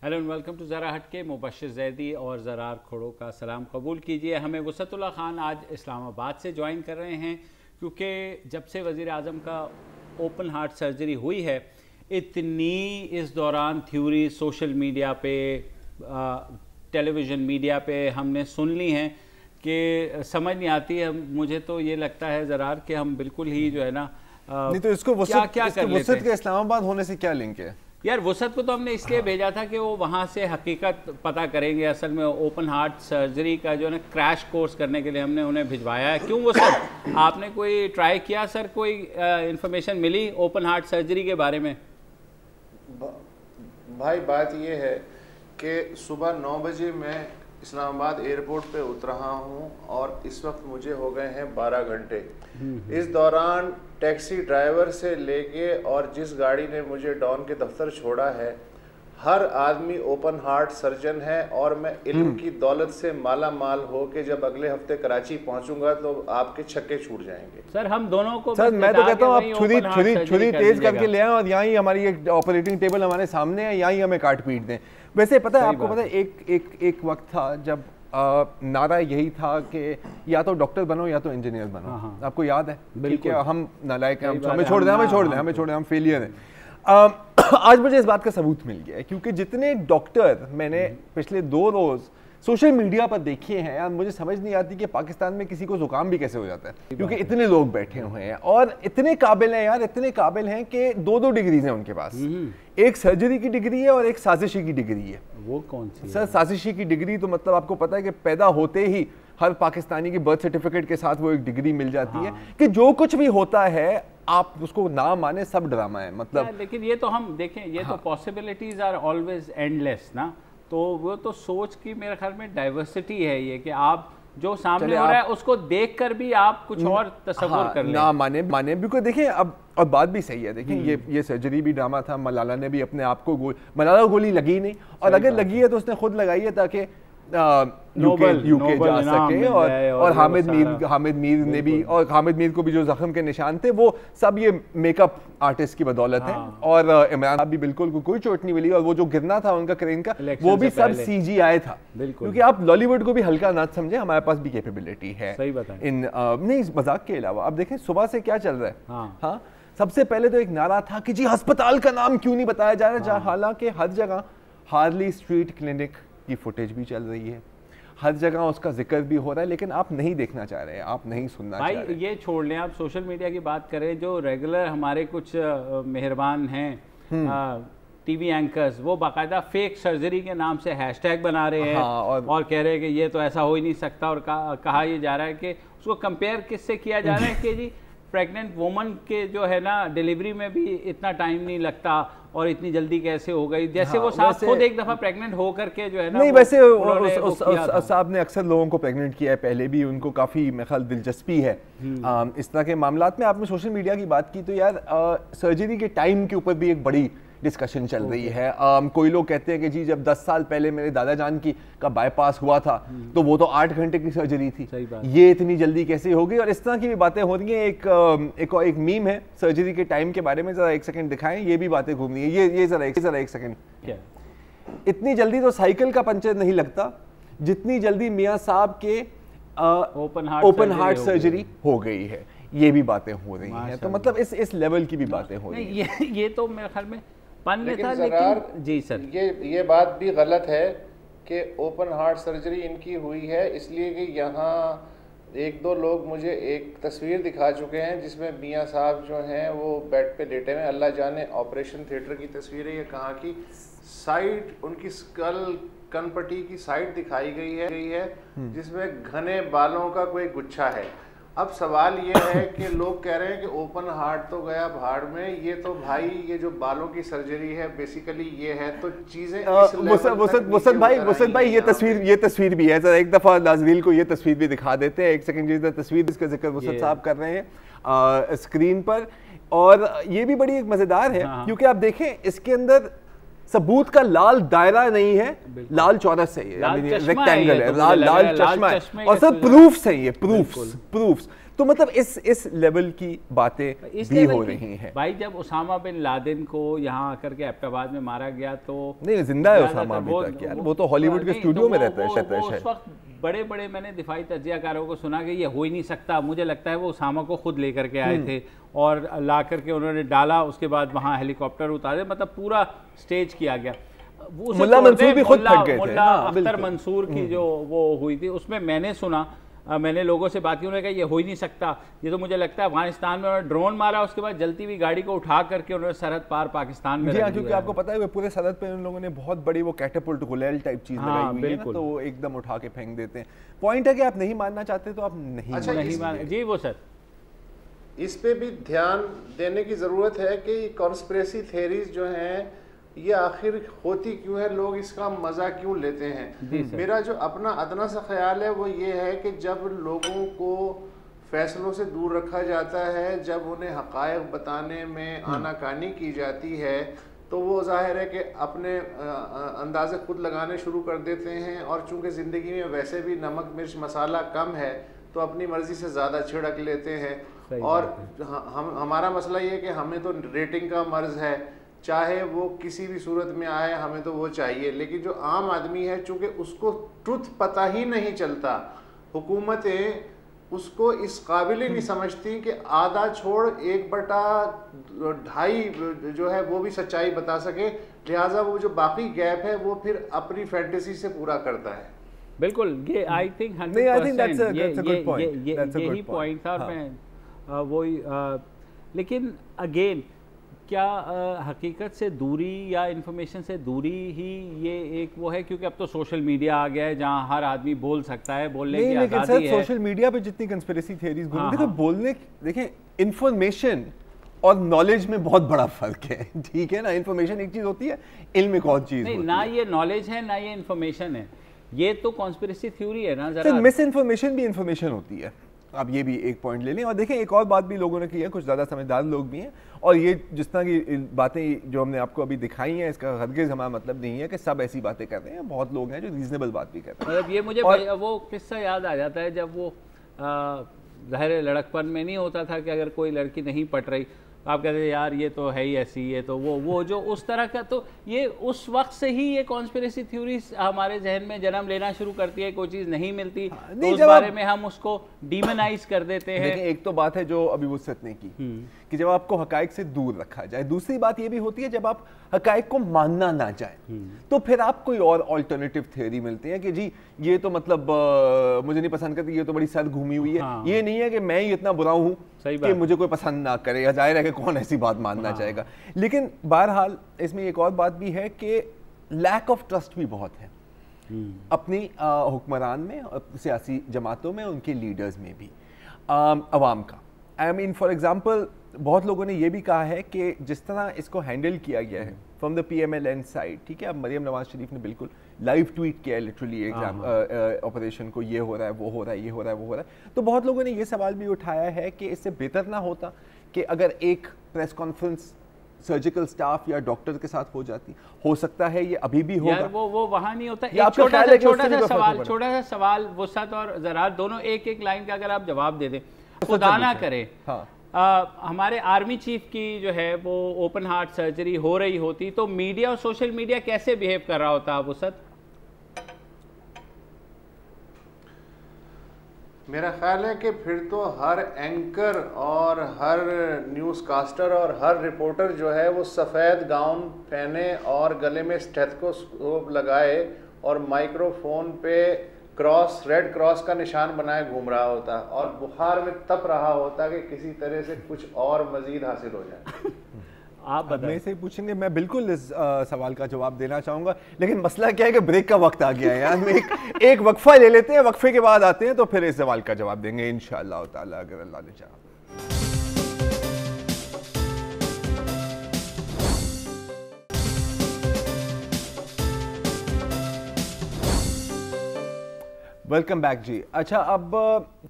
Hello and welcome to ज़रा हटके। मुबश्शिर जैदी और ज़रार खोड़ो का सलाम कबूल कीजिए। हमें वसतुल्लाह खान आज इस्लामाबाद से ज्वाइन कर रहे हैं क्योंकि जब से वज़ीर आज़म का ओपन हार्ट सर्जरी हुई है, इतनी इस दौरान थ्योरी सोशल मीडिया पे, टेलीविज़न मीडिया पे हमने सुन ली हैं कि समझ नहीं आती है। मुझे तो ये लगता है ज़रार कि हम बिल्कुल ही जो है ना नहीं तो इसको वसत के इस्लामाबाद होने से क्या लिंक है यार? वसत को तो हमने इसलिए भेजा था कि वो वहाँ से हकीकत पता करेंगे। असल में ओपन हार्ट सर्जरी का जो है ना क्रैश कोर्स करने के लिए हमने उन्हें भिजवाया है। क्यों वसत, आपने कोई ट्राई किया सर? कोई इंफॉर्मेशन मिली ओपन हार्ट सर्जरी के बारे में? भाई बात ये है कि सुबह 9 बजे मैं इस्लामाबाद एयरपोर्ट पे उतर रहा हूँ और इस वक्त मुझे हो गए हैं 12 घंटे। इस दौरान टैक्सी ड्राइवर से लेके और जिस गाड़ी ने मुझे डॉन के दफ्तर छोड़ा है, हर आदमी ओपन हार्ट सर्जन है और मैं इल्म की दौलत से माला माल हो के जब अगले हफ्ते कराची पहुंचूंगा तो आपके छक्के छूट जाएंगे। सर हम दोनों को सर मैं तो कहता हूँ आप छुरी तेज करके ले आए और यहाँ ही हमारी एक ऑपरेटिंग टेबल हमारे सामने है, यहाँ ही हमें काट पीट दें। वैसे पता है आपको, पता है एक वक्त था जब नारा यही था कि या तो डॉक्टर बनो या तो इंजीनियर बनो। आपको याद है? बिल्कुल। हम नालायक हैं, हमें छोड़ दें, हम फेलियर हैं। आज मुझे इस बात का सबूत मिल गया है क्योंकि जितने डॉक्टर मैंने पिछले 2 रोज सोशल मीडिया पर देखे हैं यार, मुझे समझ नहीं आती कि पाकिस्तान में किसी को जुकाम भी कैसे हो जाता है, क्योंकि इतने लोग बैठे हुए हैं और इतने काबिल हैं यार, इतने काबिल हैं कि 2-2 डिग्रीज हैं उनके पास। एक सर्जरी की डिग्री है और एक साजिशी की डिग्री है। वो कौन सी सर? साजिशी की डिग्री तो मतलब आपको पता है कि पैदा होते ही हर पाकिस्तानी की बर्थ सर्टिफिकेट के साथ वो एक डिग्री मिल जाती है कि जो कुछ भी होता है आप उसको ना माने, सब ड्रामा है मतलब। लेकिन ये तो हम देखें, ये तो पॉसिबिलिटीज आर ऑलवेज एंडलेस ना, तो वो तो सोच की मेरे ख्याल में डाइवर्सिटी है ये कि आप जो सामने हो रहा है उसको देखकर भी आप कुछ और तस्वीर कर लें। ना माने बिल्कुल। देखिए अब और बात भी सही है। देखिए ये सर्जरी भी ड्रामा था। मलाला ने भी अपने आप को मलाला गोली लगी नहीं, और अगर लगी है तो उसने खुद लगाई है ताकि यूके जा सके। और हामिद मीर ने भी, और हामिद मीर को भी जो जख्म के निशान थे वो सब ये मेकअप आर्टिस्ट की बदौलत है। और इमरान साहब भी बिल्कुल कोई चोट नहीं मिली, और वो जो गिरना था उनका क्रेन का वो भी सब CGI था। क्योंकि आप लॉलीवुड को भी हल्का ना समझे, हमारे पास भी कैपेबिलिटी है। सही बताएं। नहीं, इस मजाक के अलावा अब देखें सुबह से क्या चल रहा है। हाँ, सबसे पहले तो एक नारा था कि जी अस्पताल का नाम क्यों नहीं बताया जा रहा, हालांकि हर जगह हार्ली स्ट्रीट क्लिनिक की फुटेज भी चल रही है, हर जगह उसका जिक्र भी हो रहा है, लेकिन आप नहीं देखना चाह रहे हैं, आप नहीं सुनना चाह रहे हैं। ये छोड़ लें, आप सोशल मीडिया की बात करें। जो रेगुलर हमारे कुछ मेहरबान हैं टीवी एंकर्स, वो बाकायदा फेक सर्जरी के नाम से हैशटैग बना रहे हैं और कह रहे हैं कि ये तो ऐसा हो ही नहीं सकता। और कहा ये जा रहा है कि उसको कंपेयर किससे किया जा रहा है कि जी प्रेग्नेंट वुमन के जो है ना डिलीवरी में भी इतना टाइम नहीं लगता और इतनी जल्दी कैसे हो गई, जैसे वो साहब खुद एक दफा प्रेग्नेंट हो करके जो है ना। नहीं, वैसे साहब ने अक्सर लोगों को प्रेग्नेंट किया है पहले भी, उनको काफ़ी मेरे ख्याल दिलचस्पी है इस तरह के मामलात में। आपने सोशल मीडिया की बात की तो यार सर्जरी के टाइम के ऊपर भी एक बड़ी डिस्कशन चल रही है। कोई लोग कहते हैं कि जी जब 10 साल पहले मेरे दादा जान का बाईपास हुआ था तो वो तो 8 घंटे की सर्जरी थी, ये इतनी जल्दी कैसे होगी, और इस तरह की भी बातें हो रही हैं। एक मीम है सर्जरी के टाइम के बारे में, जरा 1 सेकंड दिखाएं, ये भी बातें घूम रही है। ये जरा एक सेकंड। इतनी जल्दी तो साइकिल का पंचर नहीं लगता जितनी जल्दी मियाँ साहब के ओपन हार्ट सर्जरी हो गई है, ये भी बातें हो रही हैं। तो मतलब इस लेवल की भी बातें हो रही हैं। ये तो मेरे ख्याल में पन में था, लेकिन जी सर ये बात भी गलत है कि ओपन हार्ट सर्जरी इनकी हुई है, इसलिए कि यहाँ 1-2 लोग मुझे एक तस्वीर दिखा चुके हैं जिसमें मियाँ साहब जो हैं वो बेड पे लेटे हुए हैं। अल्लाह जाने ऑपरेशन थिएटर की तस्वीर है ये, कहाँ की साइड, उनकी स्कल कनपट्टी की साइड दिखाई गई है जिसमें घने बालों का कोई गुच्छा है। अब सवाल ये है कि लोग कह रहे हैं कि ओपन हार्ट तो गया भाड़ में, ये तो भाई ये जो बालों की सर्जरी है बेसिकली ये है, तो चीजें वसत भाई ये तस्वीर भी है। जरा एक दफा नाज़रीन को ये तस्वीर भी दिखा देते हैं, 1 सेकंड। तस्वीर इसका जिक्र वसत साहब कर रहे हैं स्क्रीन पर, और ये भी बड़ी एक मजेदार है क्योंकि आप देखें इसके अंदर सबूत का लाल दायरा नहीं है, लाल चौरस है, ये रेक्टेंगल है, लाल चश्मा है, और सब प्रूफ्स हैं, ये प्रूफ्स। तो मतलब इस लेवल की बातें भी हो रही हैं। भाई जब उसामा बिन लादेन को यहाँ आकर के एबटाबाद में मारा गया तो नहीं, जिंदा है उसामा अभी तक यार, वो तो हॉलीवुड के स्टूडियो में रहता है। उस वक्त बड़े बड़े मैंने दिफाई तज्जियाकारों को सुना कि ये हो ही नहीं सकता, मुझे लगता है वो उसामा को खुद लेकर के आए थे और ला करके उन्होंने डाला, उसके बाद वहाँ हेलीकॉप्टर उतारे, मतलब पूरा स्टेज किया गया। मुल्ला मंसूर भी खुद थक गए थे। मुल्ला अख्तर मंसूर की जो वो हुई थी उसमें मैंने सुना, मैंने लोगों से बात की, उन्होंने कहा ये हो ही नहीं सकता, ये तो मुझे लगता है अफगानिस्तान में उन्होंने ड्रोन मारा, उसके बाद जलती हुई गाड़ी को उठा करके उन्होंने सरहद पार पाकिस्तान में। जी हाँ, क्योंकि आपको पता है पूरे सरहद पे उन लोगों ने बहुत बड़ी वो कैटेपुल्ट गुलेल टाइप चीज लगाई हुई है ना, तो वो एकदम उठा के फेंक देते हैं। पॉइंट है कि आप नहीं मानना चाहते तो आप नहीं मान। जी वो सर, इस पे भी ध्यान देने की ज़रूरत है कि कॉन्स्पिरेसी थ्योरीज जो हैं ये आखिर होती क्यों है, लोग इसका मज़ा क्यों लेते हैं। मेरा जो अपना अदना सा ख्याल है वो ये है कि जब लोगों को फैसलों से दूर रखा जाता है, जब उन्हें हक़ाइक़ बताने में आनाकानी की जाती है, तो वो ज़ाहिर है कि अपने अंदाज़े खुद लगाने शुरू कर देते हैं, और चूँकि ज़िंदगी में वैसे भी नमक मिर्च मसाला कम है तो अपनी मर्ज़ी से ज़्यादा छिड़क लेते हैं। और हमारा मसला ये है कि हमें तो रेटिंग का मर्ज़ है, चाहे वो किसी भी सूरत में आए हमें तो वो चाहिए। लेकिन जो आम आदमी है चूँकि उसको ट्रुथ पता ही नहीं चलता, हुकूमतें उसको इस काबिल ही नहीं समझती कि आधा छोड़ 1/2 जो है वो भी सच्चाई बता सके, लिहाजा वो जो बाकी गैप है वो फिर अपनी फैंटेसी से पूरा करता है। बिल्कुल, ये आई थिंक 100% यही पॉइंट था। मैं वही, लेकिन अगेन क्या हकीकत से दूरी या इन्फॉर्मेशन से दूरी ही ये एक वो है, क्योंकि अब तो सोशल मीडिया आ गया है जहां हर आदमी बोल सकता है, बोलने की आज़ादी है। सोशल मीडिया पे जितनी कंस्पिरेसी थ्योरीज घूमती तो बोलने, देखें इन्फॉर्मेशन और नॉलेज में बहुत बड़ा फर्क है, ठीक है ना। इन्फॉर्मेशन एक चीज होती है, इल्म एक और चीज नहीं, ना ये नॉलेज है ना ये इन्फॉर्मेशन है, ये तो कॉन्स्पिरेसी थ्योरी है ना। जरा मिस इन्फॉर्मेशन भी इन्फॉर्मेशन होती है, आप ये भी एक पॉइंट ले लें। और देखें एक और बात भी लोगों ने की है, कुछ ज़्यादा समझदार लोग भी हैं, और ये जिस तरह की बातें जो हमने आपको अभी दिखाई हैं, इसका हरगिज़ हमारा मतलब नहीं है कि सब ऐसी बातें कर रहे हैं, बहुत लोग हैं जो रीजनेबल बात भी कर रहे हैं। मतलब ये मुझे वो किस्सा याद आ जाता है जब वो ज़ाहिर लड़कपन में नहीं होता था कि अगर कोई लड़की नहीं पट रही आप कहते हैं यार ये तो है ही ऐसी, ये तो वो जो उस तरह का, तो ये उस वक्त से ही ये कॉन्स्पिरेसी थ्योरीज हमारे जहन में जन्म लेना शुरू करती है। कोई चीज़ नहीं मिलती तो उस बारे में हम उसको डीमनाइज कर देते हैं। एक तो बात है जो अभी वुसअत ने की कि जब आपको हकाइक से दूर रखा जाए, दूसरी बात ये भी होती है जब आप हकाइक को मानना ना चाहे तो फिर आप कोई और ऑल्टरनेटिव थ्योरी मिलती है कि जी ये तो मतलब मुझे नहीं पसंद करती, ये तो बड़ी सर घूमी हुई है। ये नहीं है कि मैं ही इतना बुरा हूँ कि मुझे कोई पसंद ना करे, या जाहिर है कि कौन ऐसी बात मानना चाहेगा। लेकिन बहरहाल इसमें एक और बात भी है कि लैक ऑफ ट्रस्ट भी बहुत है अपनी हुक्मरान में, सियासी जमातों में, उनके लीडर्स में भी, अवाम का। आई मीन फॉर एग्जाम्पल बहुत लोगों ने यह भी कहा है कि जिस तरह इसको हैंडल किया गया है फ्रॉम द PMLN साइड, ठीक है, अब मरियम नवाज शरीफ ने बिल्कुल लाइव ट्वीट किया है लिटरली एग्जाम ऑपरेशन को, ये हो रहा है, वो हो रहा है, ये हो रहा है, वो हो रहा है। तो बहुत लोगों ने ये सवाल भी उठाया है कि इससे बेहतर ना होता कि अगर एक प्रेस कॉन्फ्रेंस सर्जिकल स्टाफ या डॉक्टर के साथ हो जाती, हो सकता है ये अभी भी होगा। यार वो वहाँ नहीं होता। एक छोटा सा सवाल वुसअत और ज़रार दोनों एक एक लाइन का अगर आप जवाब दे दें, खुदा ना करे हमारे आर्मी चीफ की जो है वो ओपन हार्ट सर्जरी हो रही होती तो मीडिया और सोशल मीडिया कैसे बिहेव कर रहा होता वुसअत? मेरा ख्याल है कि फिर तो हर एंकर और हर न्यूज़ कास्टर और हर रिपोर्टर जो है वो सफ़ेद गाउन पहने और गले में स्टेथोस्कोप लगाए और माइक्रोफोन पे क्रॉस, रेड क्रॉस का निशान बनाए घूम रहा होता और बुखार में तप रहा होता कि किसी तरह से कुछ और मजीद हासिल हो जाए। आप मेरे से पूछेंगे, मैं बिल्कुल इस सवाल का जवाब देना चाहूँगा, लेकिन मसला क्या है कि ब्रेक का वक्त आ गया है यार। एक वक्फा ले लेते हैं, वक्फे के बाद आते हैं तो फिर इस सवाल का जवाब देंगे इंशाअल्लाह ताला अगर अल्लाह ने चाहा। वेलकम बैक जी। अच्छा, अब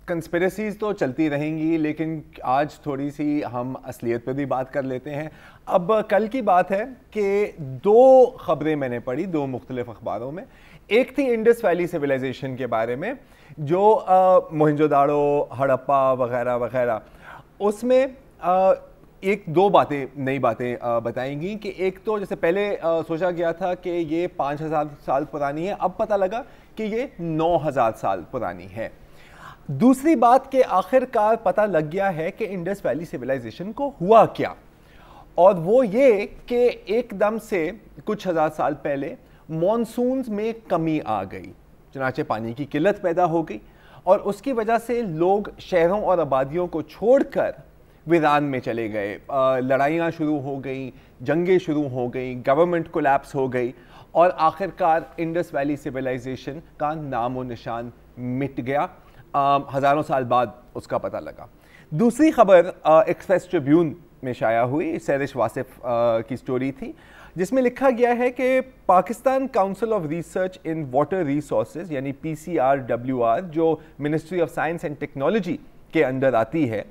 कंस्पिरेसीज तो चलती रहेंगी, लेकिन आज थोड़ी सी हम असलियत पर भी बात कर लेते हैं। अब कल की बात है कि 2 खबरें मैंने पढ़ी 2 मुख्तलिफ अखबारों में। एक थी इंडस वैली सिविलाइजेशन के बारे में जो मोहनजोदाड़ो, हड़प्पा वगैरह वगैरह, उसमें एक दो नई बातें बताएंगी कि एक तो जैसे पहले सोचा गया था कि ये 5000 साल पुरानी है, अब पता लगा कि ये 9000 साल पुरानी है। दूसरी बात के आखिरकार पता लग गया है कि इंडस वैली सिविलाइजेशन को हुआ क्या, और वो ये कि एकदम से कुछ हज़ार साल पहले मॉनसून्स में कमी आ गई, चुनाचे पानी की किल्लत पैदा हो गई, और उसकी वजह से लोग शहरों और आबादियों को छोड़कर वीरान में चले गए। लड़ाइयाँ शुरू हो गई, जंगें शुरू हो गई, गवर्नमेंट कोलैप्स हो गई, और आखिरकार इंडस वैली सिविलाइजेशन का नामो निशान मिट गया। हज़ारों साल बाद उसका पता लगा। दूसरी खबर एक्सप्रेस ट्रिब्यून में शाया हुई, सैरिश वासिफ की स्टोरी थी, जिसमें लिखा गया है कि Pakistan council of research in water resources यानी PCRWR, जो ministry of science and technology के अंदर आती है,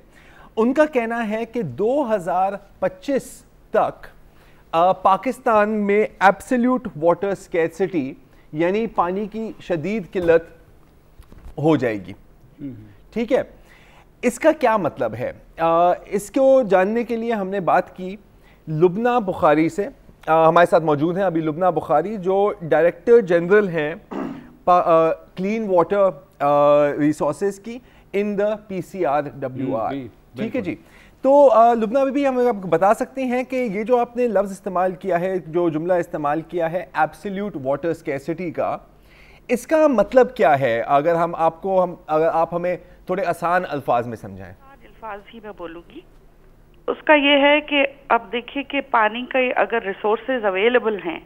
उनका कहना है कि 2025 तक पाकिस्तान में एब्सोल्यूट वाटर स्कैर्सिटी यानी पानी की शदीद किल्लत हो जाएगी। ठीक है, इसका क्या मतलब है? इसको जानने के लिए हमने बात की लुबना बुखारी से। हमारे साथ मौजूद हैं अभी लुबना बुखारी, जो डायरेक्टर जनरल हैं क्लीन वाटर रिसोर्सेज की इन द PCRWR। ठीक है जी, तो लुबना भी हमें आपको बता सकते हैं कि ये जो आपने लफ्ज़ इस्तेमाल किया है, जो जुमला इस्तेमाल किया है एब्सोल्यूट वाटर स्कैर्सिटी का, इसका मतलब क्या है? अगर आप हमें थोड़े आसान अल्फाज में समझाएं। अल्फाज ही मैं बोलूँगी। उसका ये है कि अब देखिए कि पानी के अगर रिसोर्सेज अवेलेबल हैं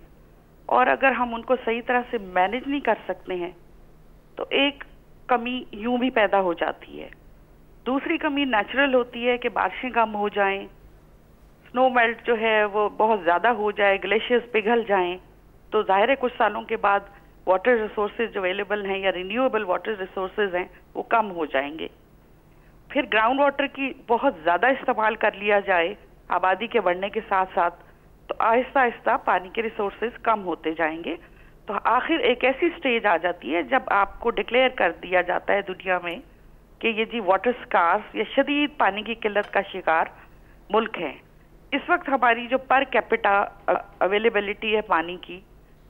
और अगर हम उनको सही तरह से मैनेज नहीं कर सकते हैं तो एक कमी यूं भी पैदा हो जाती है। दूसरी कमी नेचुरल होती है कि बारिशें कम हो जाएं, स्नो मेल्ट जो है वो बहुत ज़्यादा हो जाए, ग्लेशियर्स पिघल जाएं, तो जाहिर है कुछ सालों के बाद वाटर रिसोर्सेज जो अवेलेबल हैं या रिन्यूएबल वाटर रिसोर्सेज हैं वो कम हो जाएंगे। फिर ग्राउंड वाटर की बहुत ज़्यादा इस्तेमाल कर लिया जाए आबादी के बढ़ने के साथ साथ, तो आहिस्ता आहिस्ता पानी के रिसोर्सेज कम होते जाएंगे। तो आखिर एक ऐसी स्टेज आ जाती है जब आपको डिक्लेयर कर दिया जाता है दुनिया में कि ये जी वाटर स्कार्स या शदीद पानी की किल्लत का शिकार मुल्क है। इस वक्त हमारी जो पर कैपिटा अवेलेबिलिटी है पानी की,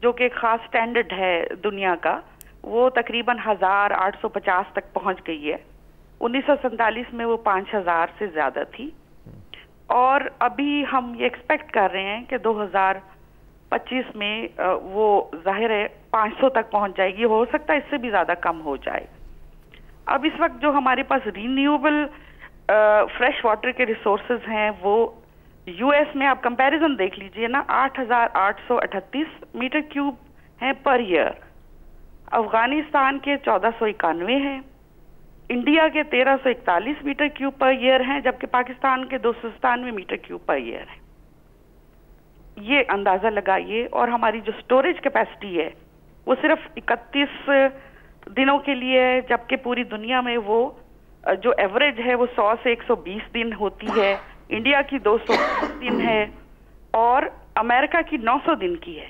जो कि एक ख़ास स्टैंडर्ड है दुनिया का, वो तकरीबन 1850 तक पहुंच गई है। 1947 में वो 5000 से ज़्यादा थी, और अभी हम ये एक्सपेक्ट कर रहे हैं कि 2025 में वो जाहिर है 500 तक पहुंच जाएगी। हो सकता है इससे भी ज़्यादा कम हो जाए। अब इस वक्त जो हमारे पास रिन्यूएबल फ्रेश वाटर के रिसोर्सेज हैं वो US में आप कंपैरिजन देख लीजिए ना, 8838 मीटर क्यूब हैं पर ईयर, अफगानिस्तान के 1491 हैं, इंडिया के 1341 मीटर क्यूब पर ईयर हैं, जबकि पाकिस्तान के 297 मीटर क्यूब पर ईयर है। ये अंदाजा लगाइए। और हमारी जो स्टोरेज कैपेसिटी है वो सिर्फ 31 दिनों के लिए है, जबकि पूरी दुनिया में वो जो एवरेज है वो 100 से 120 दिन होती है। इंडिया की 220 दिन है और अमेरिका की 900 दिन की है।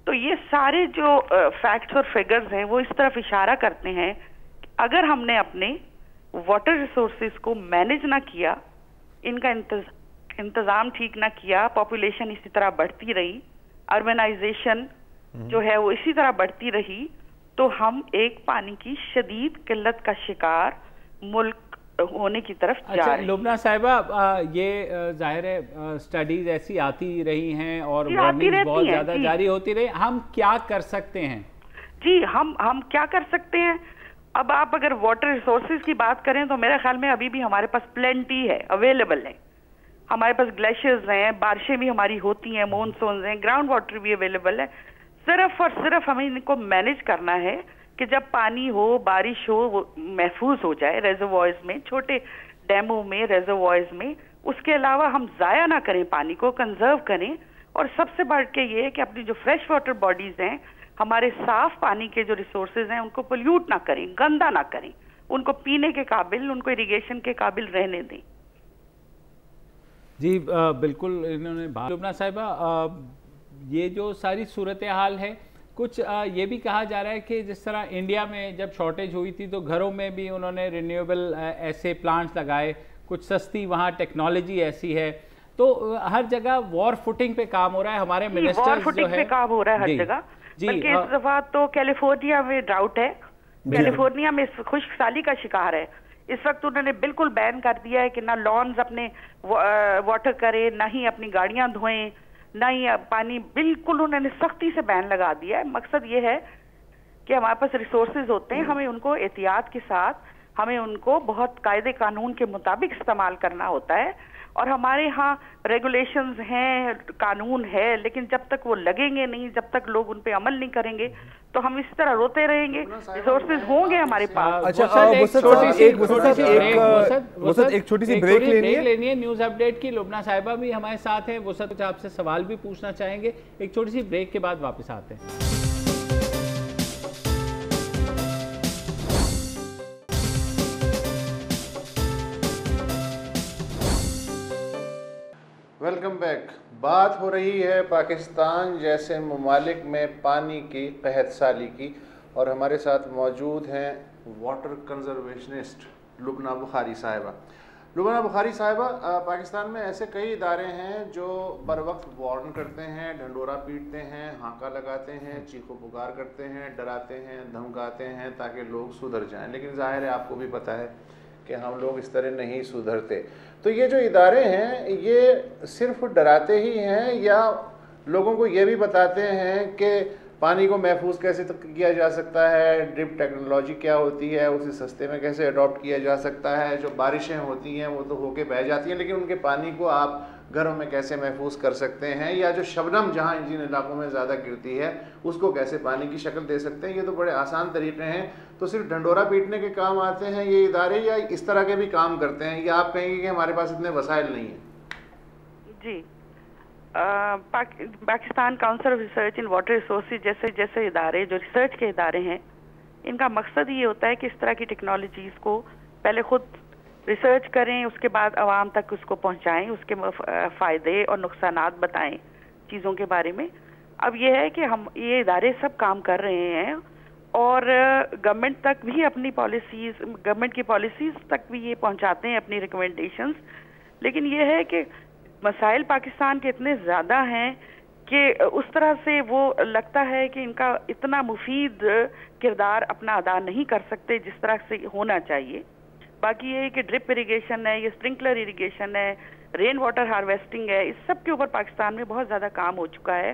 तो ये सारे जो फैक्ट्स और फिगर्स हैं वो इस तरफ इशारा करते हैं कि अगर हमने अपने वाटर रिसोर्सेज को मैनेज ना किया, इनका इंतजाम ठीक ना किया, पॉपुलेशन इसी तरह बढ़ती रही, अर्बनाइजेशन जो है वो इसी तरह बढ़ती रही, तो हम एक पानी की शदीद किल्लत का शिकार मुल्क होने की तरफ जा रहे हैं। लुबना साहिबा, ये जाहिर है स्टडीज ऐसी आती रही हैं और वार्निंग्स बहुत ज़्यादा जारी होती रही। हम क्या कर सकते हैं? जी, हम क्या कर सकते हैं? अब आप अगर वाटर रिसोर्सेज की बात करें तो मेरे ख्याल में अभी भी हमारे पास प्लेंटी है, अवेलेबल है। हमारे पास ग्लेशियर्स हैं, बारिशें भी हमारी होती हैं, मॉनसून हैं, ग्राउंड वाटर भी अवेलेबल है। सिर्फ और सिर्फ हमें इनको मैनेज करना है कि जब पानी हो, बारिश हो, वो महफूज हो जाए रेजर्वॉयर्स में, छोटे डैमों में, रेजर्वॉयर्स में। उसके अलावा हम ज़ाया ना करें, पानी को कंजर्व करें। और सबसे बढ़ के ये कि अपनी जो फ्रेश वाटर बॉडीज़ हैं, हमारे साफ पानी के जो रिसोर्सेज हैं, उनको पोल्यूट ना करें, गंदा ना करें, उनको पीने के काबिल, उनको इरिगेशन के काबिल रहने दें। जी बिल्कुल, इन्होंने लुबना साहिबा, ये जो सारी सूरत हाल है, कुछ ये भी कहा जा रहा है कि जिस तरह इंडिया में जब शॉर्टेज हुई थी तो घरों में भी उन्होंने रिन्यूएबल ऐसे प्लांट्स लगाए, कुछ सस्ती वहाँ टेक्नोलॉजी ऐसी है, तो हर जगह वॉर फुटिंग पे काम हो रहा है। हमारे मिनिस्टर्स जो है काम हो रहा है हर जगह, बल्कि इस दफा तो कैलिफोर्निया में ड्राउट है, कैलिफोर्निया में खुश्क साली का शिकार है। इस वक्त उन्होंने बिल्कुल बैन कर दिया है कि ना लॉन्स अपने वाटर करे, ना ही अपनी गाड़ियां धोएं, ना ही पानी, बिल्कुल उन्होंने सख्ती से बैन लगा दिया है। मकसद ये है कि हमारे पास रिसोर्सेज होते हैं, हमें उनको एहतियात के साथ, हमें उनको बहुत कायदे कानून के मुताबिक इस्तेमाल करना होता है। और हमारे यहाँ रेगुलेशंस हैं, कानून है, लेकिन जब तक वो लगेंगे नहीं, जब तक लोग उन पे अमल नहीं करेंगे, तो हम इस तरह रोते रहेंगे। रिसोर्सेज होंगे हमारे पास। अच्छा, एक छोटी सी ब्रेक लेनी है न्यूज अपडेट की। लुबना साहिबा भी हमारे साथ हैं, वो सब कुछ आपसे सवाल भी पूछना चाहेंगे। एक छोटी सी ब्रेक के बाद वापस आते हैं। Welcome back. बात हो रही है पाकिस्तान जैसे ममालिक में पानी की कहत साली की, और हमारे साथ मौजूद हैं वाटर कंजर्वेशनिस्ट लुबना बुखारी साहिबा। लुबना बुखारी साहिबा, पाकिस्तान में ऐसे कई इदारे हैं जो बर वक्त वार्न करते हैं, ढंडोरा पीटते हैं, हांका लगाते हैं, चीखो पुकार करते हैं, डराते हैं, धमकाते हैं ताकि लोग सुधर जाएं, लेकिन जाहिर है आपको भी पता है कि हम लोग इस तरह नहीं सुधरते। तो ये जो इदारे हैं ये सिर्फ डराते ही हैं या लोगों को ये भी बताते हैं कि पानी को महफूज कैसे किया जा सकता है, ड्रिप टेक्नोलॉजी क्या होती है, उसे सस्ते में कैसे अडॉप्ट किया जा सकता है, जो बारिशें होती हैं वो तो होके बह जाती हैं, लेकिन उनके पानी को आप घरों में कैसे महफूज कर सकते हैं, या जो शबनम जहाँ जिन इलाकों में ज़्यादा गिरती है उसको कैसे पानी की शक्ल दे सकते हैं। ये तो बड़े आसान तरीके हैं। तो सिर्फ ढंडोरा पीटने के काम आते हैं ये इदारे, या इस तरह के भी काम करते हैं, या आप कहेंगे कि हमारे पास इतने वसाइल नहीं हैं? जी, Pakistan council of research in water resources जैसे इदारे जो रिसर्च के इदारे हैं, इनका मकसद ये होता है कि इस तरह की टेक्नोलॉजीज़ को पहले खुद रिसर्च करें, उसके बाद आवाम तक उसको पहुंचाएं, उसके फ़ायदे और नुकसानात बताएं चीज़ों के बारे में। अब ये है कि हम ये इदारे सब काम कर रहे हैं और गवर्नमेंट तक भी अपनी पॉलिसीज़, गवर्नमेंट की पॉलिसीज़ तक भी ये पहुंचाते हैं अपनी रिकमेंडेशंस। लेकिन ये है कि मसाइल पाकिस्तान के इतने ज़्यादा हैं कि उस तरह से वो लगता है कि इनका इतना मुफीद किरदार अपना अदा नहीं कर सकते जिस तरह से होना चाहिए। बाकी ये है कि ड्रिप इरिगेशन है, ये स्प्रिंकलर इरिगेशन है, रेन वाटर हार्वेस्टिंग है, इस सब के ऊपर पाकिस्तान में बहुत ज़्यादा काम हो चुका है।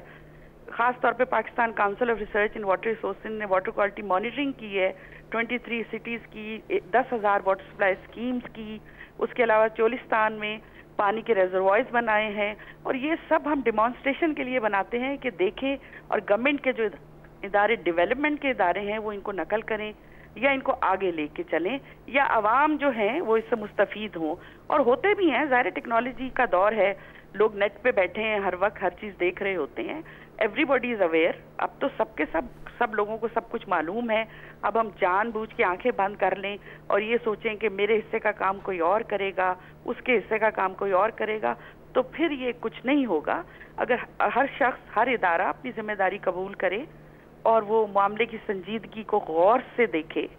ख़ास तौर पे Pakistan council of research in water resources ने वाटर क्वालिटी मॉनिटरिंग की है, 23 सिटीज़ की, 10,000 वाटर सप्लाई स्कीम्स की, उसके अलावा चोलिस्तान में पानी के रिजर्वॉयर्स बनाए हैं। और ये सब हम डिमॉन्स्ट्रेशन के लिए बनाते हैं कि देखें, और गवर्नमेंट के जो इदारे, डेवलपमेंट के इदारे हैं, वो इनको नकल करें या इनको आगे लेके चलें, या आवाम जो हैं वो इससे मुस्तफीद हों। और होते भी हैं, ज़ाहिर टेक्नोलॉजी का दौर है, लोग नेट पे बैठे हैं, हर वक्त हर चीज़ देख रहे होते हैं, एवरीबॉडी इज़ अवेयर। अब तो सब लोगों को सब कुछ मालूम है। अब हम जानबूझ के आंखें बंद कर लें और ये सोचें कि मेरे हिस्से का काम कोई और करेगा, उसके हिस्से का काम कोई और करेगा, तो फिर ये कुछ नहीं होगा। अगर हर शख्स, हर इदारा अपनी जिम्मेदारी कबूल करे और वो मामले की संजीदगी को गौर से देखे,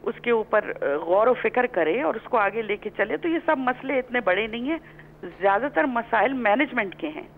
उसके ऊपर गौर व फिक्र करे और उसको आगे लेके चले, तो ये सब मसले इतने बड़े नहीं हैं। ज़्यादातर मसाइल मैनेजमेंट के हैं,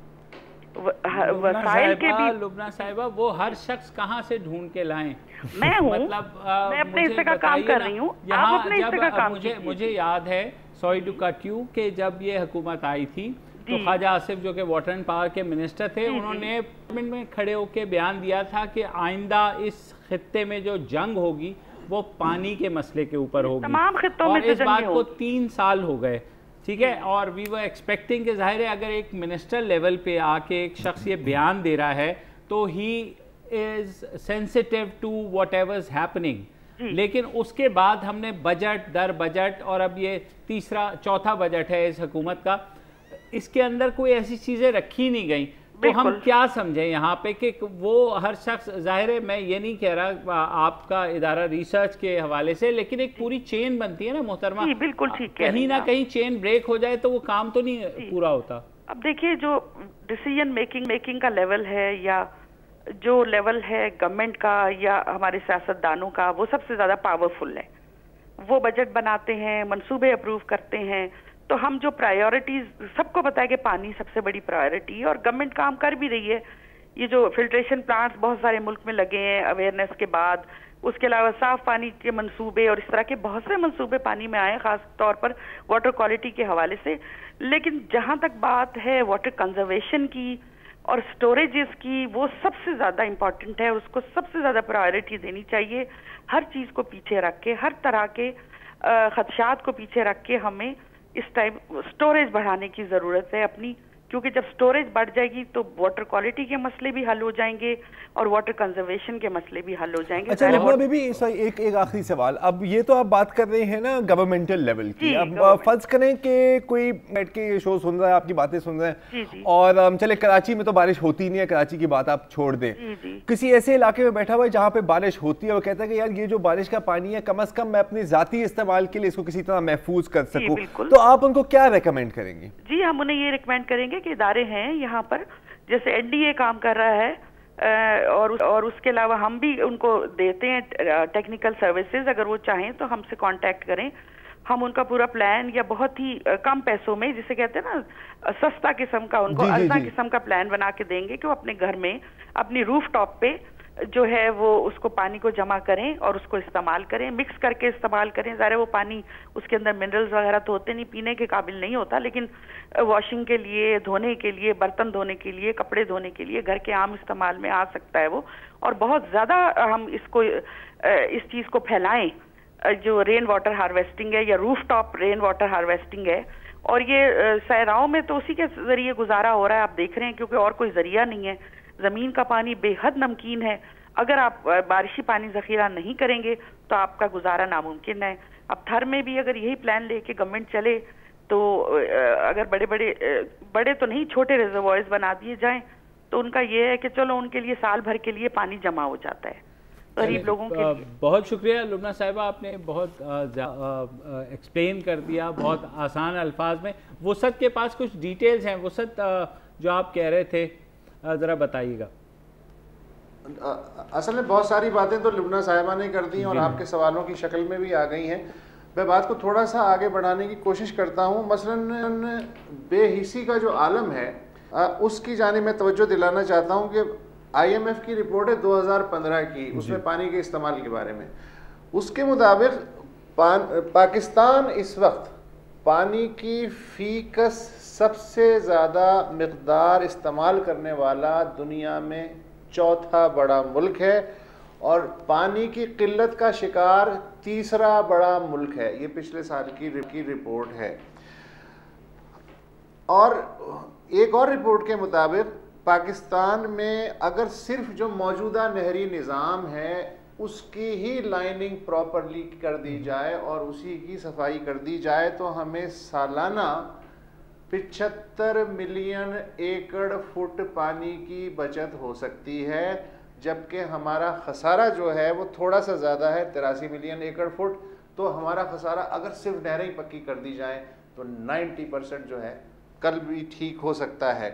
वसाइल के भी। लुबना साहिबा, वो हर शख्स कहाँ से ढूंढ के लाएं? मैं हूँ, मतलब मैं अपने हिस्से का काम कर रही हूँ, आप अपने हिस्से का काम कीजिए। मुझे याद है, सॉरी टू कट यू, कि जब ये हुकूमत आई थी तो ख्वाजा आसिफ जो कि वाटर एंड पावर के मिनिस्टर थे, उन्होंने पार्लियामेंट में खड़े होकर बयान दिया था कि आइंदा इस खित्ते में जो जंग होगी वो पानी के मसले के ऊपर होगी। तमाम खित्तों में इस बात को 3 साल हो गए, ठीक है, और वी वर एक्सपेक्टिंग कि जाहिर है अगर एक मिनिस्टर लेवल पे आके एक शख्स ये बयान दे रहा है तो he is sensitive to whatever is happening. लेकिन उसके बाद हमने बजट दर बजट, और अब ये चौथा बजट है इस हुकूमत का, इसके अंदर कोई ऐसी चीज़ें रखी नहीं गई। तो हम क्या समझें यहाँ पे कि वो हर शख्स, जाहिर है मैं ये नहीं कह रहा आपका इदारा रिसर्च के हवाले से, लेकिन एक पूरी चेन बनती है ना मोहतरमा, बिल्कुल ठीक, कहीं ना कहीं चेन ब्रेक हो जाए तो वो काम तो नहीं पूरा होता। अब देखिए, जो डिसीजन मेकिंग का लेवल है या जो लेवल है गवर्नमेंट का या हमारे सियासतदानों का, वो सबसे ज़्यादा पावरफुल है। वो बजट बनाते हैं, मंसूबे अप्रूव करते हैं, तो हम जो प्रायोरिटीज, सबको पता है कि पानी सबसे बड़ी प्रायोरिटी है और गवर्नमेंट काम कर भी रही है। ये जो फिल्ट्रेशन प्लांट्स बहुत सारे मुल्क में लगे हैं अवेयरनेस के बाद, उसके अलावा साफ पानी के मंसूबे और इस तरह के बहुत से मंसूबे पानी में आए, खास तौर पर वाटर क्वालिटी के हवाले से। लेकिन जहां तक बात है वाटर कंजर्वेशन की और स्टोरेजेस की, वो सबसे ज़्यादा इम्पॉर्टेंट है और उसको सबसे ज़्यादा प्रायोरिटी देनी चाहिए। हर चीज़ को पीछे रख के, हर तरह के खदशात को पीछे रख के हमें इस टाइम स्टोरेज बढ़ाने की ज़रूरत है अपनी, क्योंकि जब स्टोरेज बढ़ जाएगी तो वाटर क्वालिटी के मसले भी हल हो जाएंगे और वाटर कंजर्वेशन के मसले भी हल हो जाएंगे। अच्छा लुबना बेबी, एक आखिरी सवाल। अब ये तो आप बात कर रहे हैं ना गवर्नमेंटल लेवल की, अब फर्ज करें कि कोई बैठ के शो सुन रहा है, आपकी बातें सुन रहे हैं और चले कराची में तो बारिश होती नहीं है, कराची की बात आप छोड़ दें, किसी ऐसे इलाके में बैठा हुआ है जहाँ पे बारिश होती है और कहता है कि यार ये जो बारिश का पानी है कम से कम मैं अपने जाती इस्तेमाल के लिए इसको किसी तरह महफूज कर सकूँ, तो आप उनको क्या रिकमेंड करेंगे? जी, हम उन्हें ये रिकमेंड करेंगे कि इदारे हैं यहाँ पर, जैसे एनडीए काम कर रहा है और उसके अलावा हम भी उनको देते हैं टेक्निकल सर्विसेज। अगर वो चाहें तो हमसे कांटेक्ट करें, हम उनका पूरा प्लान या बहुत ही कम पैसों में, जिसे कहते हैं ना सस्ता किस्म का, उनको अर्जा किस्म का प्लान बना के देंगे कि वो अपने घर में अपनी रूफ टॉप पे जो है वो उसको पानी को जमा करें और उसको इस्तेमाल करें, मिक्स करके इस्तेमाल करें। ज़ाहिर है वो पानी, उसके अंदर मिनरल्स वगैरह तो होते नहीं, पीने के काबिल नहीं होता, लेकिन वॉशिंग के लिए, धोने के लिए, बर्तन धोने के लिए, कपड़े धोने के लिए, घर के आम इस्तेमाल में आ सकता है वो। और बहुत ज़्यादा हम इसको इस चीज़ को फैलाएं, जो रेन वाटर हार्वेस्टिंग है या roof top rain water harvesting है। और ये सहराओं में तो उसी के जरिए गुजारा हो रहा है, आप देख रहे हैं, क्योंकि और कोई जरिया नहीं है। जमीन का पानी बेहद नमकीन है, अगर आप बारिशी पानी जखीरा नहीं करेंगे तो आपका गुजारा नामुमकिन है। अब थर में भी अगर यही प्लान लेके गवर्नमेंट चले तो अगर बड़े तो नहीं, छोटे रिजर्वॉयर्स बना दिए जाएं तो उनका ये है कि चलो उनके लिए साल भर के लिए पानी जमा हो जाता है गरीब लोगों के लिए। बहुत शुक्रिया लुबना साहिबा, आपने बहुत एक्सप्लेन कर दिया बहुत आसान अल्फाज में। वसत के पास कुछ डिटेल्स हैं, वसत जो आप कह रहे थे ज़रा बताइएगा। असल में बहुत सारी बातें तो लुबना साहिबा ने कर दी और आपके सवालों की शक्ल में भी आ गई हैं। मैं बात को थोड़ा सा आगे बढ़ाने की कोशिश करता हूँ। मसलन बेहिसी का जो आलम है उसकी जानिब मैं तवज्जो दिलाना चाहता हूँ कि IMF की रिपोर्ट है 2015 की, उसमें पानी के इस्तेमाल के बारे में। उसके मुताबिक पाकिस्तान इस वक्त पानी की फीकस सबसे ज़्यादा मिक़दार इस्तेमाल करने वाला दुनिया में चौथा बड़ा मुल्क है और पानी की किल्लत का शिकार तीसरा बड़ा मुल्क है। ये पिछले साल की रिपोर्ट है। और एक और रिपोर्ट के मुताबिक पाकिस्तान में अगर सिर्फ जो मौजूदा नहरी निज़ाम है उसकी ही लाइनिंग प्रॉपरली कर दी जाए और उसी की सफाई कर दी जाए तो हमें सालाना 75 मिलियन एकड़ फुट पानी की बचत हो सकती है, जबकि हमारा खसारा जो है वो थोड़ा सा ज़्यादा है, 83 मिलियन एकड़ फुट। तो हमारा खसारा अगर सिर्फ नहरें ही पक्की कर दी जाएं तो 90% जो है कल भी ठीक हो सकता है।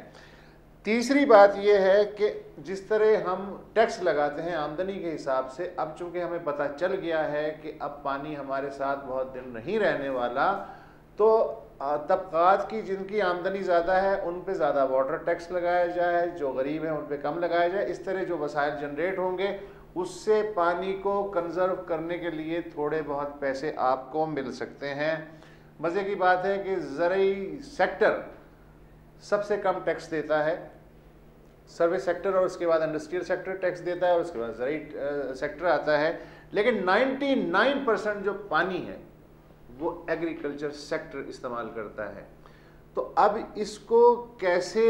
तीसरी बात यह है कि जिस तरह हम टैक्स लगाते हैं आमदनी के हिसाब से, अब चूंकि हमें पता चल गया है कि अब पानी हमारे साथ बहुत दिन नहीं रहने वाला, तो तबकात की जिनकी आमदनी ज़्यादा है उन पे ज़्यादा वाटर टैक्स लगाया जाए, जो गरीब हैं उन पे कम लगाया जाए। इस तरह जो वसाइल जनरेट होंगे उससे पानी को कंजर्व करने के लिए थोड़े बहुत पैसे आपको मिल सकते हैं। मज़े की बात है कि ज़रूरी सेक्टर सबसे कम टैक्स देता है, सर्विस सेक्टर और उसके बाद इंडस्ट्रियल सेक्टर टैक्स देता है और उसके बाद ज़रूरी सेक्टर आता है। लेकिन 99% जो पानी है वो एग्रीकल्चर सेक्टर इस्तेमाल करता है। तो अब इसको कैसे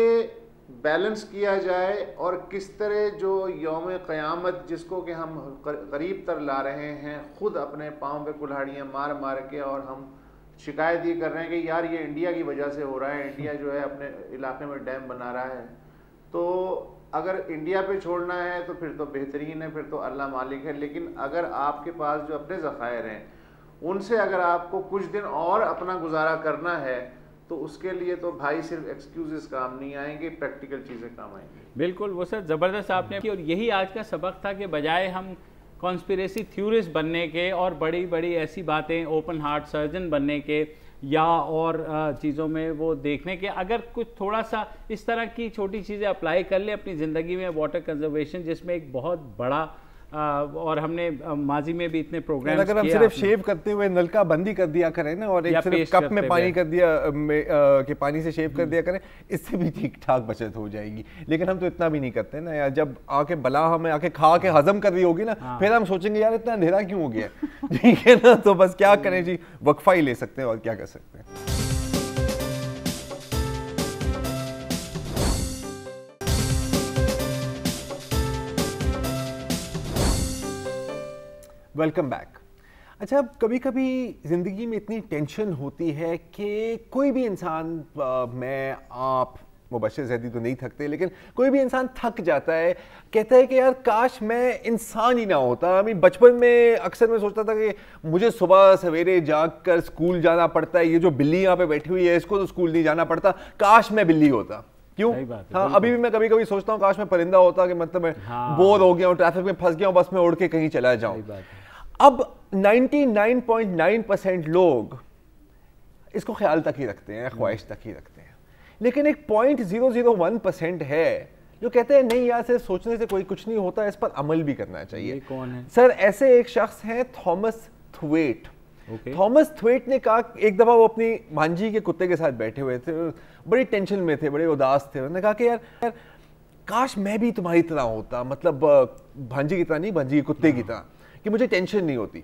बैलेंस किया जाए और किस तरह जो यौम क़यामत जिसको कि हम करीब तर ला रहे हैं, ख़ुद अपने पाँव पे कुल्हाड़ियाँ मार मार के, और हम शिकायत ये कर रहे हैं कि यार ये इंडिया की वजह से हो रहा है, इंडिया जो है अपने इलाके में डैम बना रहा है। तो अगर इंडिया पे छोड़ना है तो फिर तो बेहतरीन है, फिर तो अल्लाह मालिक है। लेकिन अगर आपके पास जो अपने ज़खायर हैं उनसे अगर आपको कुछ दिन और अपना गुजारा करना है तो उसके लिए तो भाई सिर्फ एक्सक्यूजेस काम नहीं आएंगे, प्रैक्टिकल चीज़ें काम आएंगी। बिल्कुल, वो सर ज़बरदस्त आपने की, और यही आज का सबक था कि बजाय हम कॉन्स्पिरेसी थ्योरिस्ट बनने के और बड़ी बड़ी ऐसी बातें ओपन हार्ट सर्जन बनने के या और चीज़ों में वो देखने के, अगर कुछ थोड़ा सा इस तरह की छोटी चीज़ें अप्लाई कर ले अपनी ज़िंदगी में, वाटर कंजर्वेशन जिसमें एक बहुत बड़ा और हमने माजी में भी इतने प्रोग्राम, अगर हम सिर्फ शेव करते हुए नलका बंदी कर दिया करें ना, और एक सिर्फ कप में पानी कर दिया कि पानी से शेव कर दिया करें, इससे भी ठीक ठाक बचत हो जाएगी। लेकिन हम तो इतना भी नहीं करते ना यार, जब आके बला हमें आके खा के हजम कर रही होगी ना, फिर हम सोचेंगे यार इतना अंधेरा क्यों हो गया। ठीक है ना, तो बस क्या करें जी, वक्फा ही ले सकते हैं और क्या कर सकते हैं। Welcome back. अच्छा, कभी कभी ज़िंदगी में इतनी टेंशन होती है कि कोई भी इंसान, मैं आप मुबश्शिर ज़ैदी तो नहीं थकते, लेकिन कोई भी इंसान थक जाता है, कहता है कि यार काश मैं इंसान ही ना होता। अभी बचपन में अक्सर मैं सोचता था कि मुझे सुबह सवेरे जाग कर स्कूल जाना पड़ता है, ये जो बिल्ली यहाँ पे बैठी हुई है इसको तो स्कूल नहीं जाना पड़ता, काश मैं बिल्ली होता। क्यों? हाँ, अभी भी मैं कभी कभी सोचता हूँ काश मैं परिंदा होता, कि मतलब मैं बोर हो गया हूँ, ट्रैफिक में फंस गया हूँ, बस मैं उड़ के कहीं चला जाऊँ। अब 99.9% लोग इसको ख्याल तक ही रखते हैं, ख्वाहिश तक ही रखते हैं, लेकिन एक 0.001% है जो कहते हैं नहीं यार, सिर्फ सोचने से कोई कुछ नहीं होता, इस पर अमल भी करना चाहिए। कौन है सर? ऐसे एक शख्स हैं थॉमस थ्वेट। थॉमस थ्वेट ने कहा, एक दफ़ा वो अपनी भांजी के कुत्ते के साथ बैठे हुए थे, बड़ी टेंशन में थे, बड़े उदास थे। उन्होंने कहा कि यार काश मैं भी तुम्हारी तरह होता, मतलब भांजी की तरह नहीं, भांजी के कुत्ते की तरह, कि मुझे टेंशन नहीं होती।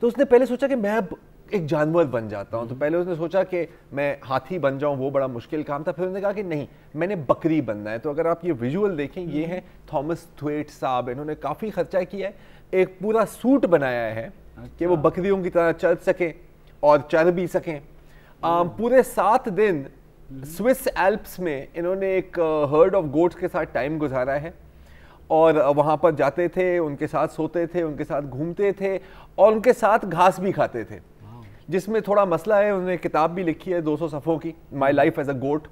तो उसने पहले सोचा कि मैं अब एक जानवर बन जाता हूँ। तो पहले उसने सोचा कि मैं हाथी बन जाऊँ, वो बड़ा मुश्किल काम था। फिर उसने कहा कि नहीं, मैंने बकरी बनना है। तो अगर आप ये विजुअल देखें, ये है थॉमस थ्वेट साहब। इन्होंने काफ़ी खर्चा किया है, एक पूरा सूट बनाया है कि वो बकरियों की तरह चल सकें और चर भी सकें। पूरे 7 दिन स्विस एल्प्स में इन्होंने एक हर्ड ऑफ गोट्स के साथ टाइम गुजारा है, और वहाँ पर जाते थे, उनके साथ सोते थे, उनके साथ घूमते थे, और उनके साथ घास भी खाते थे। जिसमें थोड़ा मसला है, उन्होंने किताब भी लिखी है 200 सफ़ों की, माई लाइफ एज अ गोट।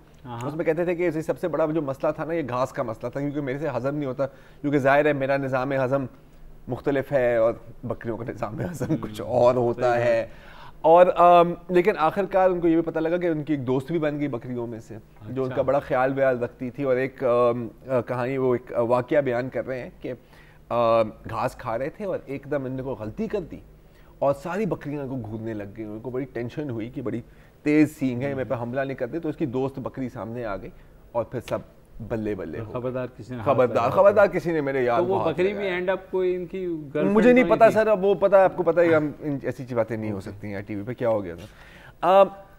उसमें कहते थे कि सबसे बड़ा जो मसला था ना, ये घास का मसला था, क्योंकि मेरे से हज़म नहीं होता, क्योंकि ज़ाहिर है मेरा निज़ाम हज़म मुख्तलिफ है और बकरियों का निज़ाम हज़म कुछ और होता है। और लेकिन आखिरकार उनको ये भी पता लगा कि उनकी एक दोस्त भी बन गई बकरियों में से, जो उनका बड़ा ख्याल व्याल रखती थी। और एक कहानी, वो एक वाक़या बयान कर रहे हैं कि घास खा रहे थे और एकदम इनको गलती कर दी और सारी बकरियां को घूरने लग गई। उनको बड़ी टेंशन हुई कि बड़ी तेज़ सींग है, मेरे पे हमला नहीं करते। तो उसकी दोस्त बकरी सामने आ गई और फिर सब बल्ले बल्ले हो। खबरदार किसी ने मेरे यार, तो वो बकरी भी एंड अप कोई इनकी मुझे नहीं पता सर, अब वो पता है, आपको पता है हम ऐसी बातें नहीं हो सकती हैं टीवी पे, क्या हो गया था।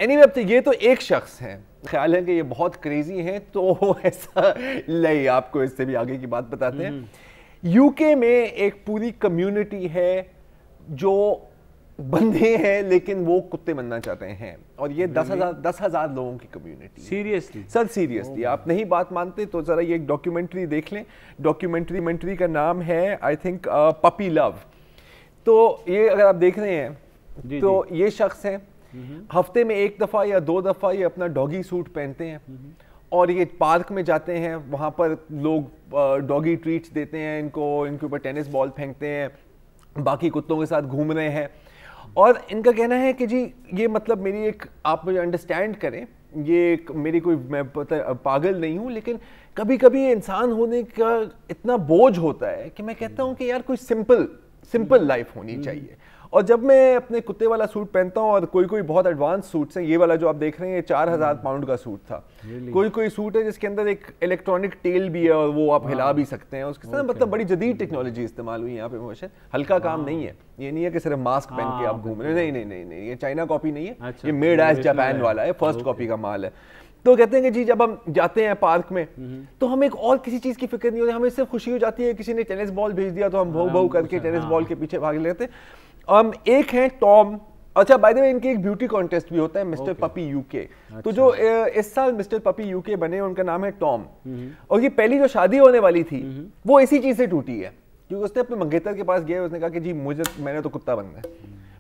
एनीवे, ये तो एक शख्स है, ख्याल है कि ये बहुत क्रेजी हैं, तो ऐसा नहीं, आपको इससे भी आगे की बात बताते हैं। यूके में एक पूरी कम्युनिटी है जो बंदे हैं लेकिन वो कुत्ते बनना चाहते हैं, और ये 10,000 लोगों की कम्युनिटी। सीरियसली सर, सीरियसली आप नहीं बात मानते तो जरा ये एक डॉक्यूमेंट्री देख लें। डॉक्यूमेंट्री का नाम है आई थिंक पपी लव। तो ये अगर आप देख रहे हैं तो ये शख्स है, हफ्ते में 1 दफ़ा या 2 दफ़ा ये अपना डॉगी सूट पहनते हैं और ये पार्क में जाते हैं, वहाँ पर लोग डॉगी ट्रीट्स देते हैं इनको, इनके ऊपर टेनिस बॉल फेंकते हैं, बाकी कुत्तों के साथ घूम रहे हैं। और इनका कहना है कि जी ये मतलब मेरी एक, आप मुझे अंडरस्टैंड करें, ये मेरी कोई, मैं पागल नहीं हूँ, लेकिन कभी कभी इंसान होने का इतना बोझ होता है कि मैं कहता हूँ कि यार कोई सिंपल लाइफ होनी चाहिए। और जब मैं अपने कुत्ते वाला सूट पहनता हूँ, और कोई बहुत एडवांस सूट्स हैं, ये वाला जो आप देख रहे हैं 4000 पाउंड का सूट था। कोई सूट है जिसके अंदर एक इलेक्ट्रॉनिक टेल भी है और वो आप हिला भी सकते हैं उसके साथ, मतलब बड़ी जदीद टेक्नोलॉजी इस्तेमाल हुई है यहाँ पे। हल्का काम नहीं है, ये नहीं है कि सिर्फ मास्क पहन के आप घूम रहे हैं, नहीं, ये चाइना कॉपी नहीं है, ये मेड एज जापान वाला है, फर्स्ट कॉपी का माल है। तो कहते हैं कि जी जब हम जाते हैं पार्क में तो हमें एक और किसी चीज की फिक्र नहीं होती, हमें सिर्फ खुशी हो जाती है, किसी ने टेनिस बॉल भेज दिया तो हम भौ करके टेनिस बॉल के पीछे भाग लेते हैं। एक है टॉम। अच्छा, बाय द वे इनकी एक ब्यूटी कॉन्टेस्ट भी होता है, मिस्टर पपी यूके। तो जो इस साल मिस्टर पपी यूके बने, उनका नाम है टॉम। और ये पहली जो शादी होने वाली थी वो इसी चीज से टूटी है, क्योंकि उसने अपने मंगेतर के पास गया, उसने कहा कि जी मैंने तो कुत्ता बनना है।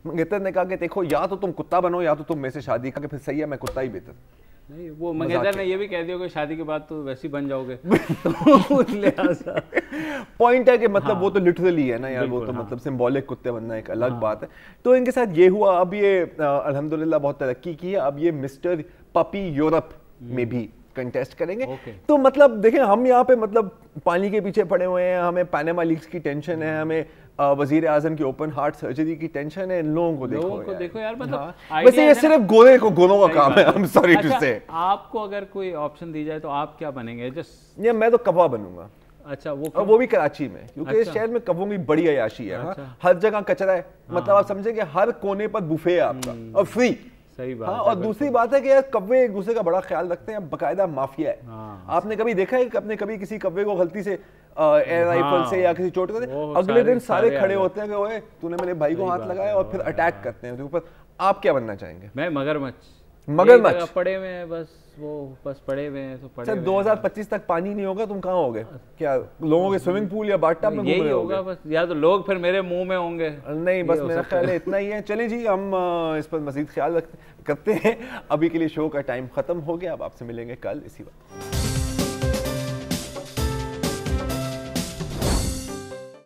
मंगेतर ने कहा कि देखो, या तो तुम कुत्ता बनो या तो तुम मेरे से शादी करके, फिर सही है मैं कुत्ता ही बेहतर। नहीं वो मंगेतर ने ये भी कह दिया कि शादी के बाद तो वैसे ही बन जाओगे तो लिहाजा पॉइंट है कि मतलब वो तो लिटरली है ना यार, वो तो मतलब सिंबॉलिक कुत्ते बनना एक अलग बात है। तो इनके साथ ये हुआ, अब ये अल्हम्दुलिल्लाह बहुत तरक्की की है, अब ये मिस्टर पपी यूरोप में भी कंटेस्ट करेंगे। तो मतलब देखें हम यहाँ पे मतलब पानी के पीछे पड़े हुए हैं, हमें पैनामा लीक्स की टेंशन है, हमें वजीर आजम की ओपन हार्ट सर्जरी की टेंशन है, इन लोगों को देखो यार मतलब वैसे ये सिर्फ गोरों का काम है, आई एम सॉरी टू से। आपको अगर कोई ऑप्शन दी जाए तो आप क्या बनेंगे? जस्ट ये मैं तो कौवा बनूंगा। अच्छा वो भी कराची में, क्योंकि इस शहर में कौवों की बड़ी अयाशी है। हर जगह कचरा है, मतलब आप समझे कि हर कोने पर बुफे है आपका और फ्री। सही बात हाँ, और दूसरी बात है कि यार कौवे एक दूसरे का बड़ा ख्याल रखते हैं, बकायदा माफिया है। आपने कभी देखा है कि आपने कभी किसी कौवे को गलती से एयर राइफल से या किसी चोट कर, अगले दिन सारे खड़े होते हैं कि ओए तूने मेरे भाई को हाथ लगाया, और फिर अटैक करते हैं ऊपर। आप क्या बनना चाहेंगे? मैं मगरमच्छ पड़े हुए हैं बस पड़े हुए हैं तो पड़े हुए हैं। 2025 तक पानी नहीं होगा, तुम कहाँ होगे? क्या लोगों के स्विमिंग पूल या बाथटब में घूम रहे होगे? बस या तो लोग फिर मेरे मुंह में होंगे। नहीं बस मेरा ख्याल है इतना ही है। चलें जी, हम इस पर मजीद ख्याल करते हैं। अभी के लिए शो का टाइम खत्म हो गया, अब आपसे मिलेंगे कल इसी वक्त।